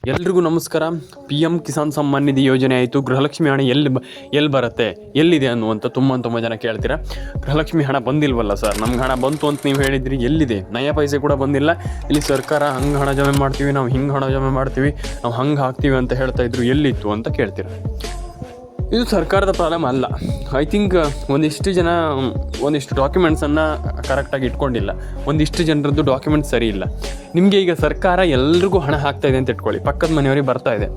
ಎಲ್ರಿಗೂ ನಮಸ್ಕಾರ. PM ಕಿಸಾನ್ ಸಮ್ಮಾನ್ ನಿಧಿ ಯೋಜನೆ ಆಯಿತು. ಗೃಹಲಕ್ಷ್ಮಿ ಹಣ ಎಲ್ಲಿ ಬರುತ್ತೆ, ಎಲ್ಲಿದೆ ಅನ್ನುವಂಥ ತುಂಬ ಜನ ಕೇಳ್ತೀರಾ. ಗೃಹಲಕ್ಷ್ಮಿ ಹಣ ಬಂದಿಲ್ವಲ್ಲ ಸರ್, ನಮ್ಗೆ ಹಣ ಬಂತು ಅಂತ ನೀವು ಹೇಳಿದ್ರಿ. ಎಲ್ಲಿದೆ? ನಯ ಪೈಸೆ ಕೂಡ ಬಂದಿಲ್ಲ. ಇಲ್ಲಿ ಸರ್ಕಾರ ಹಂಗೆ ಹಣ ಜಮೆ ಮಾಡ್ತೀವಿ, ನಾವು ಹಿಂಗೆ ಹಣ ಜಮೆ ಮಾಡ್ತೀವಿ, ನಾವು ಹಂಗೆ ಹಾಕ್ತೀವಿ ಅಂತ ಹೇಳ್ತಾ ಇದ್ರು. ಎಲ್ಲಿತ್ತು ಅಂತ ಕೇಳ್ತೀರಾ. ಇದು ಸರ್ಕಾರದ ಪ್ರಾಬ್ಲಮ್ ಅಲ್ಲ. ಐ ಥಿಂಕ್ ಒಂದಿಷ್ಟು ಡಾಕ್ಯುಮೆಂಟ್ಸನ್ನು ಕರೆಕ್ಟಾಗಿ ಇಟ್ಕೊಂಡಿಲ್ಲ. ಒಂದಿಷ್ಟು ಜನರದ್ದು ಡಾಕ್ಯುಮೆಂಟ್ಸ್ ಸರಿ ಇಲ್ಲ. ನಿಮಗೆ ಈಗ ಸರ್ಕಾರ ಎಲ್ರಿಗೂ ಹಣ ಹಾಕ್ತಾಯಿದೆ ಅಂತ ಇಟ್ಕೊಳ್ಳಿ. ಪಕ್ಕದ ಮನೆಯವರಿಗೆ ಬರ್ತಾ ಇದೆ,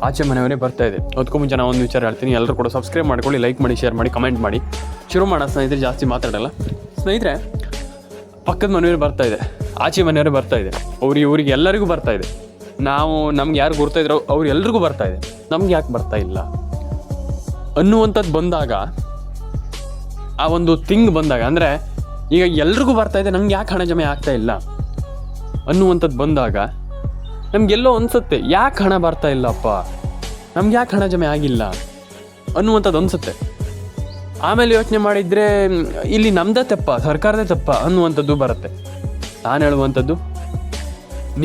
ಆಚೆ ಮನೆಯವರಿಗೆ ಬರ್ತಾ ಇದೆ. ಅದಕ್ಕೂ ಮುಂಚೆ ನಾನು ಒಂದು ವಿಚಾರ ಹೇಳ್ತೀನಿ. ಎಲ್ಲರೂ ಕೂಡ ಸಬ್ಸ್ಕ್ರೈಬ್ ಮಾಡ್ಕೊಳ್ಳಿ, ಲೈಕ್ ಮಾಡಿ, ಶೇರ್ ಮಾಡಿ, ಕಮೆಂಟ್ ಮಾಡಿ. ಶುರು ಮಾಡೋಣ ಸ್ನೇಹಿತರೆ. ಜಾಸ್ತಿ ಮಾತಾಡಲ್ಲ ಸ್ನೇಹಿತರೆ. ಪಕ್ಕದ ಮನೆಯವ್ರಿಗೆ ಬರ್ತಾ ಇದೆ, ಆಚೆ ಮನೆಯವರಿಗೆ ಬರ್ತಾ ಇದೆ, ಇವ್ರಿಗೆ ಎಲ್ಲರಿಗೂ ಬರ್ತಾ ಇದೆ. ನಮ್ಗೆ ಯಾರು ಗುರ್ತಾ ಇದ್ರು ಅವ್ರು ಎಲ್ರಿಗೂ ಬರ್ತಾ ಇದೆ, ನಮ್ಗೆ ಯಾಕೆ ಬರ್ತಾ ಇಲ್ಲ ಅನ್ನುವಂಥದ್ದು ಬಂದಾಗ, ಆ ಒಂದು ಥಿಂಗ್ ಬಂದಾಗ, ಅಂದರೆ ಈಗ ಎಲ್ರಿಗೂ ಬರ್ತಾ ಇದೆ, ನಮ್ಗೆ ಯಾಕೆ ಹಣ ಜಮೆ ಆಗ್ತಾ ಇಲ್ಲ ಅನ್ನುವಂಥದ್ದು ಬಂದಾಗ ನಮಗೆಲ್ಲೋ ಅನಿಸುತ್ತೆ, ಯಾಕೆ ಹಣ ಬರ್ತಾ ಇಲ್ಲಪ್ಪ, ನಮ್ಗೆ ಯಾಕೆ ಹಣ ಜಮೆ ಆಗಿಲ್ಲ ಅನ್ನುವಂಥದ್ದು ಅನಿಸುತ್ತೆ. ಆಮೇಲೆ ಯೋಚನೆ ಮಾಡಿದರೆ ಇಲ್ಲಿ ನಮ್ಮದೇ ತಪ್ಪ, ಸರ್ಕಾರದೇ ತಪ್ಪ ಅನ್ನುವಂಥದ್ದು ಬರುತ್ತೆ. ನಾನು ಹೇಳುವಂಥದ್ದು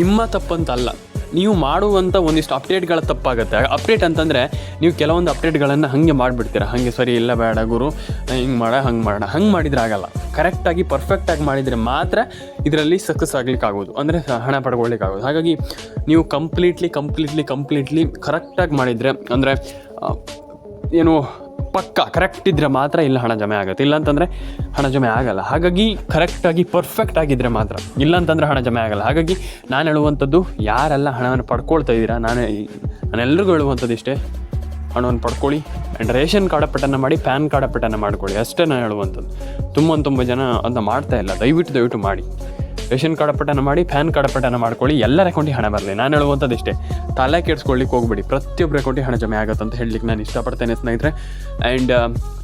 ನಿಮ್ಮ ತಪ್ಪಂತಲ್ಲ, ನೀವು ಮಾಡುವಂಥ ಒಂದಿಷ್ಟು ಅಪ್ಡೇಟ್ಗಳ ತಪ್ಪಾಗುತ್ತೆ. ಅಪ್ಡೇಟ್ ಅಂತಂದರೆ ನೀವು ಕೆಲವೊಂದು ಅಪ್ಡೇಟ್ಗಳನ್ನು ಹಾಗೆ ಮಾಡಿಬಿಡ್ತೀರ. ಹಾಗೆ ಸರಿ ಇಲ್ಲ, ಬೇಡ ಗುರು, ಹಿಂಗೆ ಹಂಗೆ ಮಾಡಿದರೆ ಆಗಲ್ಲ. ಕರೆಕ್ಟಾಗಿ ಪರ್ಫೆಕ್ಟಾಗಿ ಮಾಡಿದರೆ ಮಾತ್ರ ಇದರಲ್ಲಿ ಸಕ್ಸಸ್ ಆಗ್ಲಿಕ್ಕಾಗೋದು, ಅಂದರೆ ಹಣ ಪಡ್ಕೊಳ್ಳಿಕ್ಕಾಗೋದು. ಹಾಗಾಗಿ ನೀವು ಕಂಪ್ಲೀಟ್ಲಿ ಕರೆಕ್ಟಾಗಿ ಮಾಡಿದರೆ, ಅಂದರೆ ಏನು ಪಕ್ಕ ಕರೆಕ್ಟ್ ಇದ್ದರೆ ಮಾತ್ರ ಇಲ್ಲ ಹಣ ಜಮೆ ಆಗುತ್ತೆ. ಇಲ್ಲಾಂತಂದರೆ ಹಣ ಜಮೆ ಆಗಲ್ಲ. ಹಾಗಾಗಿ ಕರೆಕ್ಟಾಗಿ ಪರ್ಫೆಕ್ಟ್ ಆಗಿದ್ದರೆ ಮಾತ್ರ, ಇಲ್ಲಾಂತಂದರೆ ಹಣ ಜಮೆ ಆಗಲ್ಲ. ಹಾಗಾಗಿ ನಾನು ಹೇಳುವಂಥದ್ದು, ಯಾರೆಲ್ಲ ಹಣವನ್ನು ಪಡ್ಕೊಳ್ತಾ ಇದ್ದೀರಾ, ನಾನೆಲ್ಲರಿಗೂ ಹೇಳುವಂಥದ್ದು ಇಷ್ಟೇ: ಹಣವನ್ನು ಪಡ್ಕೊಳ್ಳಿ. ಆ್ಯಂಡ್ ರೇಷನ್ ಕಾರ್ಡ್ ಅಪ್ಡೇಟನ್ನು ಮಾಡಿ, ಪ್ಯಾನ್ ಕಾರ್ಡ್ ಅಪ್ಡೇಟನ್ನು ಮಾಡ್ಕೊಳ್ಳಿ. ಅಷ್ಟೇ ನಾನು ಹೇಳುವಂಥದ್ದು. ತುಂಬ ಜನ ಅದನ್ನ ಮಾಡ್ತಾ ಇಲ್ಲ. ದಯವಿಟ್ಟು ಮಾಡಿ. ರೇಷನ್ ಕಾರ್ಡ್ ಅಪ್ಡೇಟನ್ನು ಮಾಡಿ, ಪ್ಯಾನ್ ಕಾರ್ಡ್ ಅಪ್ಡೇಟನ್ನು ಮಾಡ್ಕೊಳ್ಳಿ. ಎಲ್ಲರ ಅಕೌಂಟಿಗೆ ಹಣ ಬರಲಿ. ನಾನು ಹೇಳುವಂಥದ್ದು ಇಷ್ಟೇ: ತಲೆ ಕೆಡಿಸ್ಕೊಳ್ಳಿಕ್ಕೆ ಹೋಗ್ಬಿಡಿ. ಪ್ರತಿಯೊಬ್ಬರ ಅಕೌಂಟಿಗೆ ಹಣ ಜಮೆ ಆಗುತ್ತೆ ಅಂತ ಹೇಳಲಿಕ್ಕೆ ನಾನು ಇಷ್ಟಪಡ್ತೇನೆ ಸ್ನೇಹಿತರೆ. ಆ್ಯಂಡ್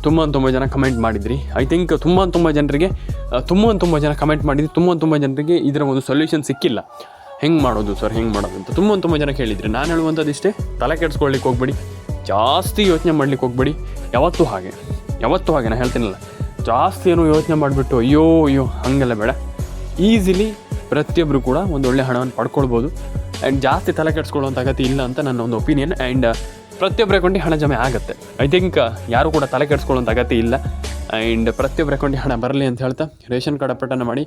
ತುಂಬ ಜನ ಕಮೆಂಟ್ ಮಾಡಿದ್ರಿ. ಐ ಥಿಂಕ್ ತುಂಬ ಜನರಿಗೆ ತುಂಬ ಜನ ಕಮೆಂಟ್ ಮಾಡಿದ್ರಿ. ತುಂಬ ಜನರಿಗೆ ಇದರ ಒಂದು ಸೊಲ್ಯೂಷನ್ ಸಿಕ್ಕಿಲ್ಲ. ಹೆಂಗೆ ಮಾಡೋದು ಸರ್, ಹೆಂಗೆ ಮಾಡೋದು ಅಂತ ತುಂಬ ಜನ ಕೇಳಿದ್ರಿ. ನಾನು ಹೇಳುವಂಥದ್ದು ಇಷ್ಟೇ: ತಲೆ ಕೆಡಿಸ್ಕೊಳ್ಳಿಕ್ಕೆ ಹೋಗ್ಬೇಡಿ, ಜಾಸ್ತಿ ಯೋಚನೆ ಮಾಡ್ಲಿಕ್ಕೆ ಹೋಗ್ಬೇಡಿ. ಯಾವತ್ತೂ ಹಾಗೆ ನಾನು ಹೇಳ್ತೀನಲ್ಲ, ಜಾಸ್ತಿ ಏನೋ ಯೋಚನೆ ಮಾಡಿಬಿಟ್ಟು ಅಯ್ಯೋ ಹಾಗೆಲ್ಲ ಬೇಡ. ಈಸಿಲಿ ಪ್ರತಿಯೊಬ್ಬರು ಕೂಡ ಒಂದು ಒಳ್ಳೆ ಹಣವನ್ನು ಪಡ್ಕೊಳ್ಬೋದು. ಆ್ಯಂಡ್ ಜಾಸ್ತಿ ತಲೆ ಕೆಡಿಸ್ಕೊಳ್ಳುವಂಥ ಅಗತ್ಯ ಇಲ್ಲ ಅಂತ ನನ್ನ ಒಂದು ಒಪಿನಿಯನ್. ಆ್ಯಂಡ್ ಪ್ರತಿಯೊಬ್ಬರ ಅಕೌಂಟಿಗೆ ಹಣ ಜಮೆ ಆಗುತ್ತೆ. ಐ ಥಿಂಕ್ ಯಾರು ಕೂಡ ತಲೆ ಕೆಡಿಸ್ಕೊಳ್ಳುವಂಥ ಅಗತ್ಯ ಇಲ್ಲ. ಆ್ಯಂಡ್ ಪ್ರತಿಯೊಬ್ಬರ ಅಕೌಂಟಿಗೆ ಹಣ ಬರಲಿ ಅಂತ ಹೇಳ್ತಾ, ರೇಷನ್ ಕಾರ್ಡ್ ಅಪ್ಡೇಟನ್ನು ಮಾಡಿ,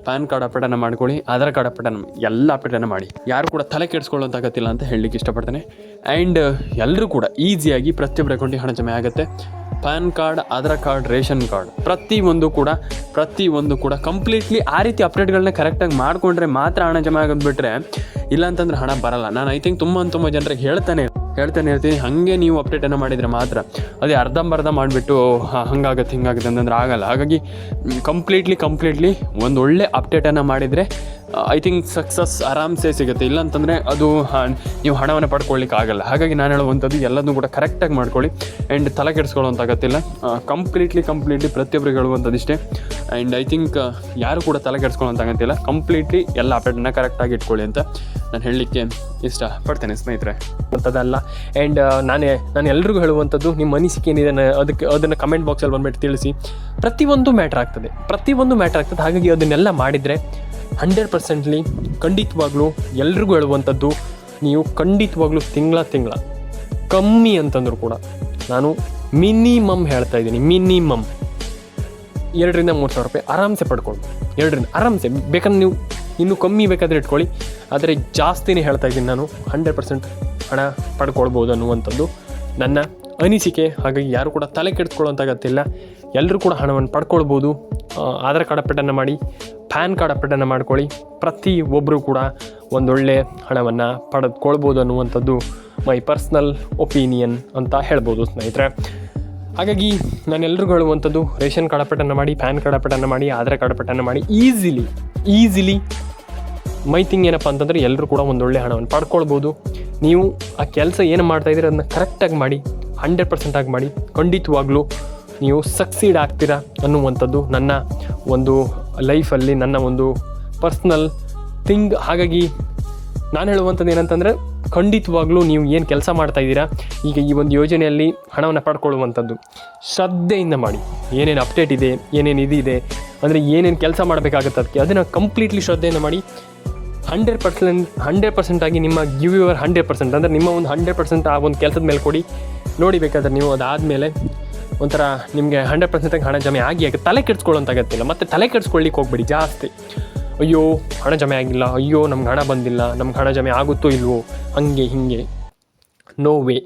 ಪ್ಯಾನ್ ಕಾರ್ಡ್ ಅಪ್ಡೇಟನ್ನು ಮಾಡ್ಕೊಳ್ಳಿ, ಆಧಾರ್ ಕಾರ್ಡ್ ಎಲ್ಲ ಅಪ್ಡೇಟನ್ನು ಮಾಡಿ. ಯಾರು ಕೂಡ ತಲೆ ಕೆಡಿಸ್ಕೊಳ್ಳುವಂಥ ಅಗತ್ಯ ಇಲ್ಲ ಅಂತ ಹೇಳಲಿಕ್ಕೆ ಇಷ್ಟಪಡ್ತೇನೆ. ಆ್ಯಂಡ್ ಎಲ್ಲರೂ ಕೂಡ ಈಸಿಯಾಗಿ ಪ್ರತಿಯೊಬ್ಬರ ಅಕೌಂಟಿಗೆ ಹಣ ಜಮೆ ಆಗುತ್ತೆ. PAN card, Aadhaar card, ration card ಪ್ರತಿಯೊಂದು ಕೂಡ ಕಂಪ್ಲೀಟ್ಲಿ ಆ ರೀತಿ ಅಪ್ಡೇಟ್ಗಳನ್ನ ಕರೆಕ್ಟಾಗಿ ಮಾಡಿಕೊಂಡ್ರೆ ಮಾತ್ರ ಹಣ ಜಮೆ ಆಗೋದು. ಬಿಟ್ಟರೆ ಇಲ್ಲಾಂತಂದ್ರೆ ಹಣ ಬರಲ್ಲ. ನಾನು ಐ ಥಿಂಕ್ ತುಂಬ ಜನರಿಗೆ ಹೇಳ್ತಾನೆ ಇರ್ತೀನಿ, ಹಾಗೆ ನೀವು ಅಪ್ಡೇಟನ್ನು ಮಾಡಿದರೆ ಮಾತ್ರ. ಅದೇ ಅರ್ಧಂಬರ್ಧ ಮಾಡಿಬಿಟ್ಟು ಹಿಂಗಾಗುತ್ತೆ ಅಂತಂದ್ರೆ ಆಗಲ್ಲ. ಹಾಗಾಗಿ ಕಂಪ್ಲೀಟ್ಲಿ ಒಂದು ಒಳ್ಳೆ ಅಪ್ಡೇಟನ್ನು ಮಾಡಿದರೆ ಐ ಥಿಂಕ್ ಸಕ್ಸಸ್ ಆರಾಮ್ಸೆ ಸಿಗುತ್ತೆ. ಇಲ್ಲಾಂತಂದರೆ ಅದು ನೀವು ಹಣವನ್ನು ಪಡ್ಕೊಳ್ಳಿಕ್ಕೆ ಆಗಲ್ಲ. ಹಾಗಾಗಿ ನಾನು ಹೇಳುವಂಥದ್ದು ಎಲ್ಲದನ್ನೂ ಕೂಡ ಕರೆಕ್ಟಾಗಿ ಮಾಡ್ಕೊಳ್ಳಿ. ಆ್ಯಂಡ್ ತಲೆ ಕೆಡಿಸ್ಕೊಳ್ಳೋವಂಥ ಅಗತ್ಯಿಲ್ಲ. ಕಂಪ್ಲೀಟ್ಲಿ ಪ್ರತಿಯೊಬ್ಬರಿಗೆ ಹೇಳುವಂಥದ್ದು ಇಷ್ಟೇ. ಆ್ಯಂಡ್ ಐ ಥಿಂಕ್ ಯಾರು ಕೂಡ ತಲೆ ಕೆಡಿಸ್ಕೊಳ್ಳೋವಂಥ ಅಗತ್ಯಿಲ್ಲ. ಕಂಪ್ಲೀಟ್ಲಿ ಎಲ್ಲ ಅಪ್ಡೇಟನ್ನು ಕರೆಕ್ಟಾಗಿ ಇಟ್ಕೊಳ್ಳಿ ಅಂತ ನಾನು ಹೇಳಲಿಕ್ಕೆ ಇಷ್ಟಪಡ್ತೇನೆ ಸ್ನೇಹಿತರೆ. ಅಂಥದ್ದಲ್ಲ. ಆ್ಯಂಡ್ ನಾನು ಎಲ್ರಿಗೂ ಹೇಳುವಂಥದ್ದು, ನಿಮ್ಮ ಅನಿಸಿಕೆ ಏನಿದೆ ಅದನ್ನು ಕಮೆಂಟ್ ಬಾಕ್ಸಲ್ಲಿ ಬಂದುಬಿಟ್ಟು ತಿಳಿಸಿ. ಪ್ರತಿಯೊಂದು ಮ್ಯಾಟ್ರ್ ಆಗ್ತದೆ. ಹಾಗಾಗಿ ಅದನ್ನೆಲ್ಲ ಮಾಡಿದರೆ 100% ಖಂಡಿತವಾಗ್ಲೂ ಎಲ್ರಿಗೂ ಹೇಳುವಂಥದ್ದು, ನೀವು ಖಂಡಿತವಾಗ್ಲೂ ತಿಂಗಳ ಕಮ್ಮಿ ಅಂತಂದರೂ ಕೂಡ, ನಾನು ಮಿನಿಮಮ್ ಹೇಳ್ತಾ ಇದ್ದೀನಿ, ಮಿನಿಮಮ್ 2,000-3,000 ರೂಪಾಯಿ ಆರಾಮ್ಸೆ ಪಡ್ಕೊಳ್ಬೋದು. 2ರಿಂದ ಆರಾಮ್ಸೆ. ಬೇಕಾದ್ರೆ ನೀವು ಇನ್ನೂ ಕಮ್ಮಿ ಬೇಕಾದರೆ ಇಟ್ಕೊಳ್ಳಿ, ಆದರೆ ಜಾಸ್ತಿನೇ ಹೇಳ್ತಾ ಇದ್ದೀನಿ ನಾನು. 100% ಹಣ ಪಡ್ಕೊಳ್ಬೋದು ಅನ್ನುವಂಥದ್ದು ನನ್ನ ಅನಿಸಿಕೆ. ಹಾಗಾಗಿ ಯಾರು ಕೂಡ ತಲೆ ಕೆಡಿಸ್ಕೊಳ್ಳೋಂಥ ಅಗತ್ಯ. ಎಲ್ಲರೂ ಕೂಡ ಹಣವನ್ನು ಪಡ್ಕೊಳ್ಬೋದು. ಆಧಾರ್ ಕಾರ್ಡ್ ಅಪ್ಡೇಟನ್ನು ಮಾಡಿ, ಪ್ಯಾನ್ ಕಾರ್ಡ್ ಅಪ್ಡೇಟನ್ನು ಮಾಡ್ಕೊಳ್ಳಿ. ಪ್ರತಿಯೊಬ್ಬರು ಕೂಡ ಒಂದೊಳ್ಳೆ ಹಣವನ್ನು ಪಡೆದುಕೊಳ್ಬೋದು ಅನ್ನುವಂಥದ್ದು ಮೈ ಪರ್ಸ್ನಲ್ ಒಪಿನಿಯನ್ ಅಂತ ಹೇಳ್ಬೋದು ಸ್ನೇಹಿತರೆ. ಹಾಗಾಗಿ ನಾನೆಲ್ಲರಿಗೂ ಹೇಳುವಂಥದ್ದು, ರೇಷನ್ ಕಾರ್ಡ್ ಅಪ್ಡೇಟನ್ನು ಮಾಡಿ, ಪ್ಯಾನ್ ಕಾರ್ಡ್ ಅಪ್ಡೇಟನ್ನು ಮಾಡಿ, ಆಧಾರ್ ಕಾರ್ಡ್ ಅಪ್ಡೇಟನ್ನು ಮಾಡಿ. ಈಸಿಲಿ ಮೈ ಥಿಂಗ್ ಏನಪ್ಪ ಅಂತಂದರೆ, ಎಲ್ಲರೂ ಕೂಡ ಒಂದೊಳ್ಳೆ ಹಣವನ್ನು ಪಡ್ಕೊಳ್ಬೋದು. ನೀವು ಆ ಕೆಲಸ ಏನು ಮಾಡ್ತಾಯಿದ್ದೀರಿ ಅದನ್ನು ಕರೆಕ್ಟಾಗಿ ಮಾಡಿ, 100% ಆಗಿ ಮಾಡಿ. ಖಂಡಿತವಾಗ್ಲೂ ನೀವು ಸಕ್ಸೀಡ್ ಆಗ್ತೀರಾ ಅನ್ನುವಂಥದ್ದು ನನ್ನ ಒಂದು ಲೈಫಲ್ಲಿ ನನ್ನ ಒಂದು ಪರ್ಸ್ನಲ್ ಥಿಂಗ್. ಹಾಗಾಗಿ ನಾನು ಹೇಳುವಂಥದ್ದು ಏನಂತಂದರೆ, ಖಂಡಿತವಾಗ್ಲೂ ನೀವು ಏನು ಕೆಲಸ ಮಾಡ್ತಾಯಿದ್ದೀರಾ ಈಗ ಈ ಒಂದು ಯೋಜನೆಯಲ್ಲಿ ಹಣವನ್ನು ಪಡ್ಕೊಳ್ಳುವಂಥದ್ದು ಶ್ರದ್ಧೆಯಿಂದ ಮಾಡಿ. ಏನೇನು ಅಪ್ಡೇಟ್ ಇದೆ, ಏನೇನು ಇದಿದೆ, ಅಂದರೆ ಏನೇನು ಕೆಲಸ ಮಾಡಬೇಕಾಗುತ್ತೆ ಅದಕ್ಕೆ, ಅದನ್ನು ಕಂಪ್ಲೀಟ್ಲಿ ಶ್ರದ್ಧೆಯಿಂದ ಮಾಡಿ. 100% ಆಗಿ ನಿಮ್ಮ ಗಿವ್ ಯುವರ್ 100%, ಅಂದರೆ ನಿಮ್ಮ ಒಂದು 100% ಆ ಒಂದು ಕೆಲಸದ ಮೇಲೆ ಕೊಡಿ. ನೋಡಿ ಬೇಕಾದ್ರೆ ನೀವು ಅದಾದಮೇಲೆ ಒಂಥರ ನಿಮಗೆ 100% ಹಣ ಜಮೆ ಆಗಿ ತಲೆ ಕೆಡಿಸ್ಕೊಳ್ಳೋಂಥ ಅಗತ್ಯವಿಲ್ಲ. ಮತ್ತು ತಲೆ ಕೆಡಿಸ್ಕೊಳ್ಳಿಕ್ಕೆ ಹೋಗ್ಬೇಡಿ ಜಾಸ್ತಿ. ಅಯ್ಯೋ ಹಣ ಜಮೆ ಆಗಿಲ್ಲ, ಅಯ್ಯೋ ನಮ್ಗೆ ಹಣ ಬಂದಿಲ್ಲ, ನಮ್ಗೆ ಹಣ ಜಮೆ ಆಗುತ್ತೋ ಇಲ್ವೋ, ಹಂಗೆ ಹೀಗೆ. No way.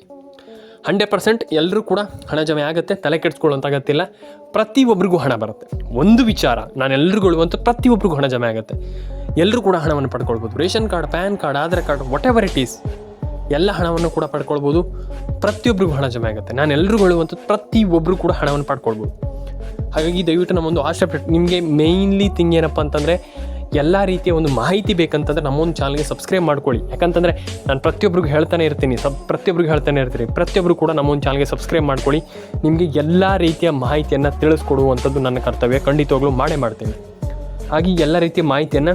100% ಎಲ್ಲರೂ ಕೂಡ ಹಣ ಜಮೆ ಆಗುತ್ತೆ, ತಲೆ ಕೆಡಿಸ್ಕೊಳ್ಳೋಂಥ ಅಗತ್ಯವಿಲ್ಲ. ಪ್ರತಿಯೊಬ್ಬರಿಗೂ ಹಣ ಬರುತ್ತೆ. ಒಂದು ವಿಚಾರ ನಾನು ಎಲ್ರಿಗೂ ಹೇಳುವಂಥ, ಪ್ರತಿಯೊಬ್ಬರಿಗೂ ಹಣ ಜಮೆ ಆಗುತ್ತೆ. ಎಲ್ಲರೂ ಕೂಡ ಹಣವನ್ನು ಪಡ್ಕೊಳ್ಬೋದು. Ration card, pan card, Aadhaar card, whatever it is, ಎಲ್ಲ ಹಣವನ್ನು ಕೂಡ ಪಡ್ಕೊಳ್ಬೋದು. ಪ್ರತಿಯೊಬ್ಬರಿಗೂ ಹಣ ಜಮೆ ಆಗುತ್ತೆ. ನಾನು ಎಲ್ರಿಗೂ ಹೇಳುವಂಥದ್ದು, ಪ್ರತಿಯೊಬ್ಬರು ಕೂಡ ಹಣವನ್ನು ಪಡ್ಕೊಳ್ಬೋದು. ಹಾಗಾಗಿ ದಯವಿಟ್ಟು ನಮ್ಮೊಂದು ಆಶೆ ನಿಮಗೆ ಮೇಯ್ನ್ಲಿ ಥಿಂಗ್ ಏನಪ್ಪ ಅಂತಂದರೆ, ಎಲ್ಲ ರೀತಿಯ ಒಂದು ಮಾಹಿತಿ ಬೇಕಂತಂದರೆ ನಮ್ಮೊಂದು ಚಾನಲ್ಗೆ ಸಬ್ಸ್ಕ್ರೈಬ್ ಮಾಡ್ಕೊಳ್ಳಿ. ಯಾಕಂತಂದರೆ ನಾನು ಪ್ರತಿಯೊಬ್ಬರಿಗೂ ಹೇಳ್ತಾನೆ ಇರ್ತೀನಿ, ಪ್ರತಿಯೊಬ್ಬರು ಕೂಡ ನಮ್ಮೊಂದು ಚಾನಲ್ಗೆ ಸಬ್ಸ್ಕ್ರೈಬ್ ಮಾಡ್ಕೊಳ್ಳಿ. ನಿಮಗೆ ಎಲ್ಲ ರೀತಿಯ ಮಾಹಿತಿಯನ್ನು ತಿಳಿಸ್ಕೊಡುವಂಥದ್ದು ನನ್ನ ಕರ್ತವ್ಯ, ಖಂಡಿತವಾಗ್ಲೂ ಮಾಡೇ ಮಾಡ್ತೀನಿ. ಹಾಗೆ ಎಲ್ಲ ರೀತಿಯ ಮಾಹಿತಿಯನ್ನು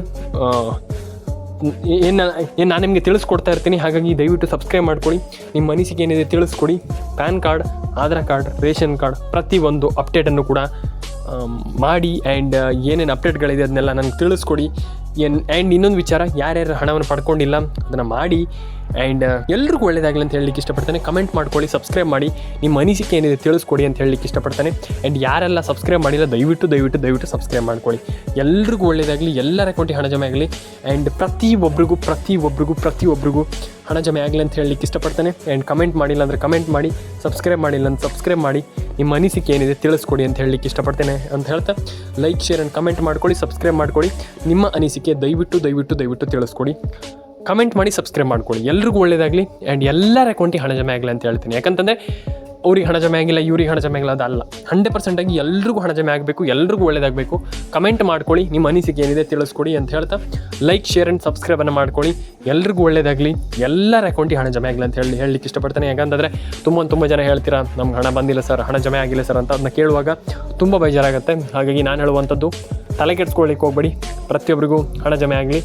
ನಾನು ನಿಮಗೆ ತಿಳಿಸ್ಕೊಡ್ತಾ ಇರ್ತೀನಿ. ಹಾಗಾಗಿ ದಯವಿಟ್ಟು ಸಬ್ಸ್ಕ್ರೈಬ್ ಮಾಡ್ಕೊಳ್ಳಿ. ನಿಮ್ಮ ಅನಿಸಿಕೆ ಏನಿದೆ ತಿಳಿಸ್ಕೊಡಿ. Pan card, Aadhaar card, ration card ಪ್ರತಿಯೊಂದು ಅಪ್ಡೇಟನ್ನು ಕೂಡ ಮಾಡಿ. ಆ್ಯಂಡ್ ಏನೇನು ಅಪ್ಡೇಟ್ಗಳಿದೆ ಅದನ್ನೆಲ್ಲ ನನಗೆ ತಿಳಿಸ್ಕೊಡಿ. ಆ್ಯಂಡ್ ಇನ್ನೊಂದು ವಿಚಾರ, ಯಾರ್ಯಾರು ಹಣವನ್ನು ಪಡ್ಕೊಂಡಿಲ್ಲ ಅದನ್ನು ಮಾಡಿ. ಆ್ಯಂಡ್ ಎಲ್ರಿಗೂ ಒಳ್ಳೆಯದಾಗಲಿ ಅಂತ ಹೇಳಲಿಕ್ಕೆ ಇಷ್ಟಪಡ್ತಾನೆ. ಕಮೆಂಟ್ ಮಾಡ್ಕೊಳ್ಳಿ, ಸಬ್ಸ್ಕ್ರೈಬ್ ಮಾಡಿ, ನಿಮ್ಮ ಅನಿಸಿಕೆ ಏನಿದೆ ತಿಳಿಸ್ಕೊಡಿ ಅಂತ ಹೇಳಲಿಕ್ಕೆ ಇಷ್ಟಪಡ್ತಾನೆ. ಆ್ಯಂಡ್ ಯಾರೆಲ್ಲ ಸಬ್ಸ್ಕ್ರೈಬ್ ಮಾಡಿಲ್ಲ ದಯವಿಟ್ಟು ಸಬ್ಸ್ಕ್ರೈಬ್ ಮಾಡ್ಕೊಳ್ಳಿ. ಎಲ್ರಿಗೂ ಒಳ್ಳೆಯದಾಗಲಿ, ಎಲ್ಲರ ಅಕೌಂಟಿಗೆ ಹಣ ಜಮೆ ಆಗಲಿ. ಆ್ಯಂಡ್ ಪ್ರತಿಯೊಬ್ಬರಿಗೂ ಹಣ ಜಮೆ ಆಗಲಿ ಅಂತ ಹೇಳಲಿಕ್ಕೆ ಇಷ್ಟಪಡ್ತಾನೆ. ಆ್ಯಂಡ್ ಕಮೆಂಟ್ ಮಾಡಿಲ್ಲ ಅಂದರೆ ಕಮೆಂಟ್ ಮಾಡಿ, ಸಬ್ಸ್ಕ್ರೈಬ್ ಮಾಡಿಲ್ಲ ಅಂತ ಸಬ್ಸ್ಕ್ರೈಬ್ ಮಾಡಿ, ನಿಮ್ಮ ಅನಿಸಿಕೆ ಏನಿದೆ ತಿಳಿಸ್ಕೊಡಿ ಅಂತ ಹೇಳಲಿಕ್ಕೆ ಇಷ್ಟಪಡ್ತೇನೆ ಅಂತ ಹೇಳ್ತಾ, ಲೈಕ್, ಶೇರ್ ಆ್ಯಂಡ್ ಕಮೆಂಟ್ ಮಾಡ್ಕೊಳ್ಳಿ, ಸಬ್ಸ್ಕ್ರೈಬ್ ಮಾಡ್ಕೊಳ್ಳಿ. ನಿಮ್ಮ ಅನಿಸಿಕೆ ದಯವಿಟ್ಟು ತಿಳಿಸ್ಕೊಡಿ. ಕಮೆಂಟ್ ಮಾಡಿ, ಸಬ್ಸ್ಕ್ರೈಬ್ ಮಾಡ್ಕೊಳ್ಳಿ. ಎಲ್ರಿಗೂ ಒಳ್ಳೆಯದಾಗಲಿ. ಆ್ಯಂಡ್ ಎಲ್ಲರ ಅಕೌಂಟಿಗೆ ಹಣ ಜಮೆ ಆಗಲಿ ಅಂತ ಹೇಳ್ತೀನಿ. ಯಾಕಂತಂದರೆ ಅವ್ರಿಗೆ ಹಣ ಜಮೆ ಆಗಿಲ್ಲ, ಇವ್ರಿಗೆ ಹಣ ಜಮೆ ಆಗಿಲ್ಲ, ಅದಲ್ಲ. 100% ಆಗಿ ಎಲ್ರಿಗೂ ಹಣ ಜಮೆ ಆಗಬೇಕು, ಎಲ್ರಿಗೂ ಒಳ್ಳೆಯದಾಗಬೇಕು. ಕಮೆಂಟ್ ಮಾಡ್ಕೊಳ್ಳಿ, ನಿಮ್ಮ ಅನಿಸಿಕೆ ಏನಿದೆ ತಿಳಿಸ್ಕೊಡಿ ಅಂತ ಹೇಳ್ತಾ, ಲೈಕ್, ಶೇರ್ ಆ್ಯಂಡ್ ಸಬ್ಸ್ಕ್ರೈಬನ್ನು ಮಾಡ್ಕೊಳ್ಳಿ. ಎಲ್ರಿಗೂ ಒಳ್ಳೆಯದಾಗಲಿ, ಎಲ್ಲರ ಅಕೌಂಟಿಗೆ ಹಣ ಜಮೆ ಆಗಲಿ ಅಂತ ಹೇಳಲಿಕ್ಕೆ ಇಷ್ಟಪಡ್ತಾನೆ. ಯಾಕಂತಂದರೆ ತುಂಬ ಜನ ಹೇಳ್ತೀರಾ, ನಮ್ಗೆ ಹಣ ಬಂದಿಲ್ಲ ಸರ್, ಹಣ ಜಮೆ ಆಗಿಲ್ಲ ಸರ್ ಅಂತ. ಅದನ್ನ ಕೇಳುವಾಗ ತುಂಬ ಬೇಜಾರಾಗುತ್ತೆ. ಹಾಗಾಗಿ ನಾನು ಹೇಳುವಂಥದ್ದು, ತಲೆ ಕೆಡಿಸ್ಕೊಳ್ಳಿಕ್ಕೆ ಹೋಗ್ಬೇಡಿ. ಪ್ರತಿಯೊಬ್ಬರಿಗೂ ಹಣ ಜಮೆ ಆಗಲಿ,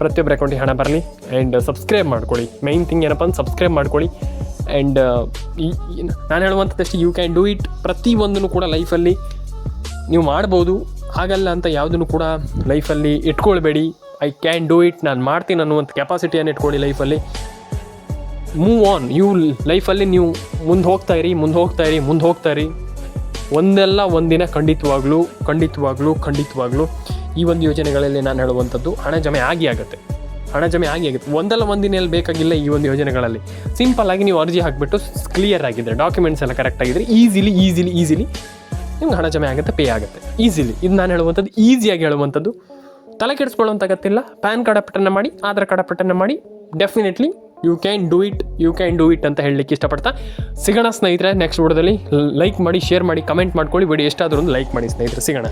ಪ್ರತಿಯೊಬ್ಬರ ಅಕೌಂಟಿಗೆ ಹಣ ಬರಲಿ. ಆ್ಯಂಡ್ ಸಬ್ಸ್ಕ್ರೈಬ್ ಮಾಡ್ಕೊಳ್ಳಿ. ಮೇಯ್ನ್ ಥಿಂಗ್ ಏನಪ್ಪ ಅಂತ ಸಬ್ಸ್ಕ್ರೈಬ್ ಮಾಡ್ಕೊಳ್ಳಿ. ಆ್ಯಂಡ್ ನಾನು ಹೇಳುವಂಥದ್ದಷ್ಟು, ಯು ಕ್ಯಾನ್ ಡೂ ಇಟ್. ಪ್ರತಿಯೊಂದನ್ನು ಕೂಡ ಲೈಫಲ್ಲಿ ನೀವು ಮಾಡ್ಬೋದು. ಹಾಗಲ್ಲ ಅಂತ ಯಾವುದನ್ನು ಕೂಡ ಲೈಫಲ್ಲಿ ಇಟ್ಕೊಳ್ಬೇಡಿ. ಐ ಕ್ಯಾನ್ ಡೂ ಇಟ್, ನಾನು ಮಾಡ್ತೀನಿ ಅನ್ನುವಂಥ ಕೆಪಾಸಿಟಿಯನ್ನು ಇಟ್ಕೊಳ್ಳಿ ಲೈಫಲ್ಲಿ. Move on. ಲೈಫಲ್ಲಿ ನೀವು ಮುಂದೆ ಹೋಗ್ತಾ ಇರಿ. ಒಂದಲ್ಲ ಒಂದಿನ ಖಂಡಿತವಾಗ್ಲೂ ಈ ಒಂದು ಯೋಜನೆಗಳಲ್ಲಿ ನಾನು ಹೇಳುವಂಥದ್ದು, ಹಣ ಜಮೆ ಆಗುತ್ತೆ. ಒಂದಲ್ಲ ಒಂದಿನಲ್ಲಿ ಬೇಕಾಗಿಲ್ಲ. ಈ ಒಂದು ಯೋಜನೆಗಳಲ್ಲಿ ಸಿಂಪಲ್ ಆಗಿ ನೀವು ಅರ್ಜಿ ಹಾಕಿಬಿಟ್ಟು ಕ್ಲಿಯರ್ ಆಗಿದ್ದರೆ, ಡಾಕ್ಯುಮೆಂಟ್ಸ್ ಎಲ್ಲ ಕರೆಕ್ಟ್ ಆಗಿದ್ದರೆ, ಈಸಿಲಿ ನಿಮ್ಗೆ ಹಣ ಜಮೆ ಆಗುತ್ತೆ, ಪೇ ಆಗುತ್ತೆ ಈಸಿಲಿ. ಇದು ನಾನು ಹೇಳುವಂಥದ್ದು, ಈಸಿಯಾಗಿ ಹೇಳುವಂಥದ್ದು. ತಲೆ ಕೆಡಿಸ್ಕೊಳ್ಳೋಂಥ ಅಗತ್ಯವಿಲ್ಲ. ಪ್ಯಾನ್ ಕಾರ್ಡ್ ಅಪ್ಡೇಟನ್ನು ಮಾಡಿ, ಆಧಾರ್ ಕಾರ್ಡ್ ಅಪ್ಡೇಟನ್ನು ಮಾಡಿ. Definitely you can do it ಅಂತ ಹೇಳಲಿಕ್ಕೆ ಇಷ್ಟಪಡ್ತಾ ಸಿಗೋಣ ಸ್ನೇಹಿತರೆ. ನೆಕ್ಸ್ಟ್ ವಿಡಿಯೋದಲ್ಲಿ ಲೈಕ್ ಮಾಡಿ, ಶೇರ್ ಮಾಡಿ, ಕಮೆಂಟ್ ಮಾಡ್ಕೊಳ್ಳಿ. ವಿಡಿಯೋ ಎಷ್ಟಾದರೂ ಒಂದು ಲೈಕ್ ಮಾಡಿ ಸ್ನೇಹಿತರೆ. ಸಿಗೋಣ.